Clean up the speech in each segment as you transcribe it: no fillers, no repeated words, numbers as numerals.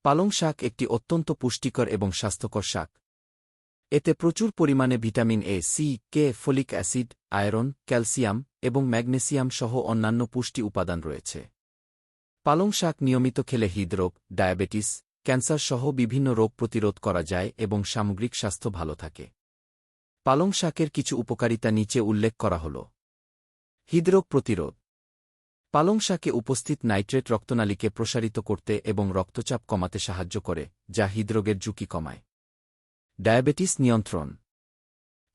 পালং শাক একটি অত্যন্ত পুষ্টিকর এবং স্বাস্থ্যকর শাক। এতে প্রচুর পরিমাণে vitamin A, C, K, folic acid, iron, calcium এবং ম্যাগনেসিয়াম সহ অন্যান্য পুষ্টি উপাদান রয়েছে। পালং শাক নিয়মিত খেলে হৃদরোগ, ডায়াবেটিস, ক্যান্সার সহ বিভিন্ন রোগ প্রতিরোধ করা যায় এবং সামগ্রিক স্বাস্থ্য ভালো থাকে। পালং শাকের কিছু উপকারিতা নিচে উল্লেখ করা হল। হৃদরোগ প্রতিরোধ। পালং শাকে উপস্থিত নাইট্রেট রক্তনালীকে প্রসারিত করতে এবং রক্তচাপ কমাতে সাহায্য করে, যা হৃদরোগের ঝুঁকি কমায়। ডায়াবেটিস নিয়ন্ত্রণ।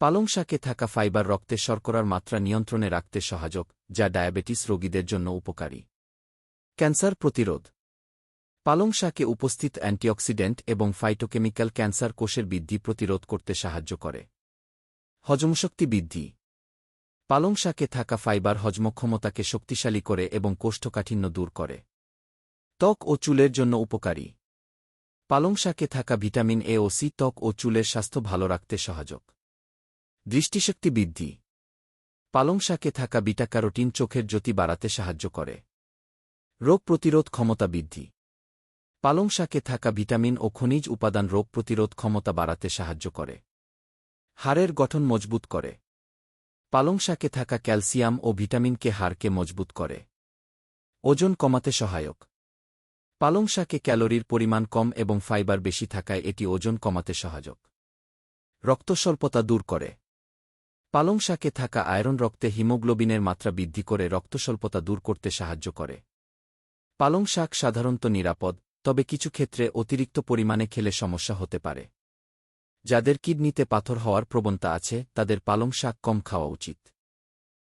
পালং শাকে থাকা ফাইবার রক্তে শর্করার মাত্রা নিয়ন্ত্রণে রাখতে সহায়ক, যা ডায়াবেটিস রোগীদের জন্য উপকারী। ক্যান্সার প্রতিরোধ। পালং শাকে উপস্থিত অ্যান্টিঅক্সিডেন্ট এবং ফাইটোকেমিক্যাল ক্যান্সার কোষের বৃদ্ধি প্রতিরোধ করতে সাহায্য করে। হজমশক্তি বৃদ্ধি। পালং শাকে থাকা ফাইবার হজমক্ষমতাকে শক্তিশালী করে এবং কোষ্ঠকাঠিন্য দূর করে। ত্বক ও চুলের জন্য উপকারী। পালং শাকে থাকা ভিটামিন এ ও সি ত্বক ও চুলের স্বাস্থ্য ভালো রাখতে সহায়ক। দৃষ্টিশক্তি বৃদ্ধি। পালং শাকে থাকা বিটা ক্যারোটিন চোখের জ্যোতি বাড়াতে সাহায্য করে। রোগ প্রতিরোধ ক্ষমতা বৃদ্ধি। পালং শাকে থাকা ভিটামিন ও খনিজ উপাদান রোগ প্রতিরোধ ক্ষমতা বাড়াতে সাহায্য করে। হাড়ের গঠন মজবুত করে। পালং শাকে থাকা ক্যালসিয়াম ও ভিটামিনকে হাড়কে মজবুত করে। ওজন কমাতে সহায়ক। পালং শাকে ক্যালোরির পরিমাণ কম এবং ফাইবার বেশি থাকায় এটি ওজন কমাতে সহায়ক। রক্তস্বল্পতা দূর করে। পালং শাকে থাকা আয়রন রক্তে হিমোগ্লোবিনের মাত্রা বৃদ্ধি করে রক্তস্বল্পতা দূর করতে সাহায্য করে। পালং শাক সাধারণত নিরাপদ, তবে কিছু ক্ষেত্রে অতিরিক্ত পরিমাণে খেলে সমস্যা হতে পারে। যাদের কিডনিতে পাথর হওয়ার প্রবণতা আছে তাদের পালং শাক কম খাওয়া উচিত।